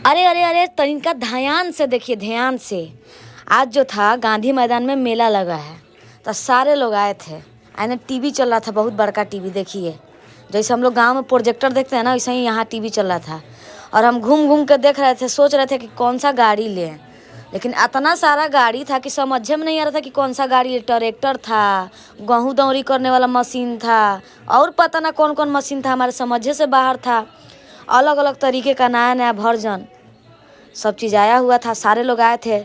अरे अरे अरे तनिका ध्यान से देखिए, ध्यान से। आज जो था गांधी मैदान में मेला लगा है, तो सारे लोग आए थे। आने टीवी चल रहा था, बहुत बड़का टीवी। देखिए, जैसे हम लोग गांव में प्रोजेक्टर देखते हैं ना, वैसे ही यहाँ टीवी चल रहा था। और हम घूम घूम कर देख रहे थे, सोच रहे थे कि कौन सा गाड़ी लें। लेकिन इतना सारा गाड़ी था कि समझ में नहीं आ रहा था कि कौन सा गाड़ी ले। ट्रैक्टर था, गेहूँ दौरी करने वाला मशीन था, और पता ना कौन कौन मशीन था, हमारे समझे से बाहर था। अलग अलग तरीके का नया नया वर्जन सब चीज़ आया हुआ था। सारे लोग आए थे,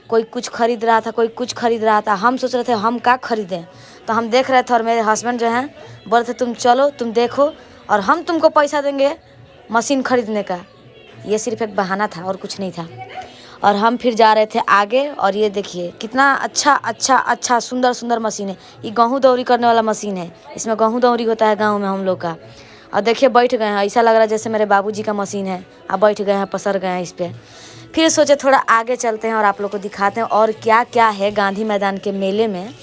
कोई कुछ खरीद रहा था, कोई कुछ खरीद रहा था। हम सोच रहे थे हम क्या खरीदें, तो हम देख रहे थे। और मेरे हस्बैंड जो हैं बोले थे तुम चलो, तुम देखो, और हम तुमको पैसा देंगे मशीन खरीदने का। ये सिर्फ एक बहाना था और कुछ नहीं था। और हम फिर जा रहे थे आगे। और ये देखिए कितना अच्छा अच्छा अच्छा सुंदर सुंदर मशीन है। ये गेहूँ दौरी करने वाला मशीन है। इसमें गेहूँ दौरी होता है गाँव में हम लोग का। और देखिए बैठ गए हैं, ऐसा लग रहा है जैसे मेरे बाबूजी का मशीन है। अब बैठ गए हैं, पसर गए हैं इस पर। फिर सोचे थोड़ा आगे चलते हैं और आप लोग को दिखाते हैं और क्या क्या है गांधी मैदान के मेले में।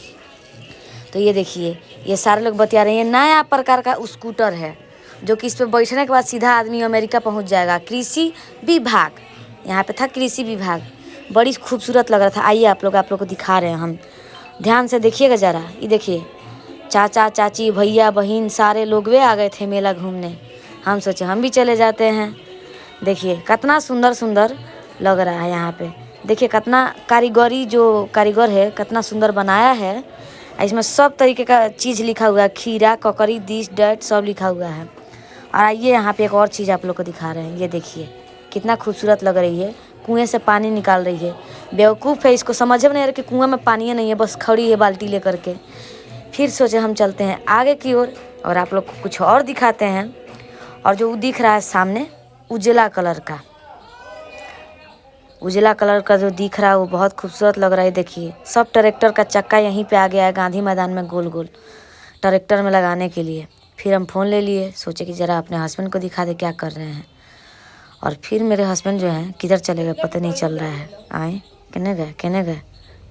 तो ये देखिए, ये सारे लोग बतिया रहे हैं। नया प्रकार का स्कूटर है, जो कि इस पर बैठने के बाद सीधा आदमी अमेरिका पहुंच जाएगा। कृषि विभाग, यहाँ पे था कृषि विभाग। बड़ी खूबसूरत लग रहा था। आइए आप लोग को दिखा रहे हैं हम। ध्यान से देखिएगा ज़रा। ये देखिए, चाचा चाची भैया बहन सारे लोग वे आ गए थे मेला घूमने। हम सोचे हम भी चले जाते हैं। देखिए कितना सुंदर सुंदर लग रहा है यहाँ पे। देखिए कितना कारीगरी, जो कारीगर है कितना सुंदर बनाया है। इसमें सब तरीके का चीज़ लिखा हुआ है, खीरा ककड़ी दिस डैट सब लिखा हुआ है। और आइए यहाँ पे एक और चीज़ आप लोग को दिखा रहे हैं। ये देखिए कितना खूबसूरत लग रही है। कुएं से पानी निकाल रही है। बेवकूफ़ है, इसको समझ में नहीं आ रहा कि कुएं में पानी नहीं है, बस खड़ी है बाल्टी लेकर के। फिर सोचे हम चलते हैं आगे की ओर और आप लोग को कुछ और दिखाते हैं। और जो दिख रहा है सामने उजला कलर का, उजला कलर का जो दिख रहा है वो बहुत खूबसूरत लग रहा है। देखिए सब ट्रैक्टर का चक्का यहीं पे आ गया है गांधी मैदान में, गोल गोल ट्रैक्टर में लगाने के लिए। फिर हम फ़ोन ले लिए, सोचे कि ज़रा अपने हस्बैंड को दिखा दे क्या कर रहे हैं। और फिर मेरे हस्बैंड जो हैं किधर चले गए पता नहीं चल रहा है। आए कहने गए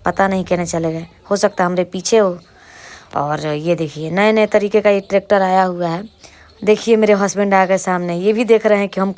पता नहीं कहने चले गए, हो सकता है हमारे पीछे हो। और ये देखिए नए नए तरीके का ये ट्रैक्टर आया हुआ है। देखिए मेरे हस्बैंड आ गए सामने, ये भी देख रहे हैं कि हम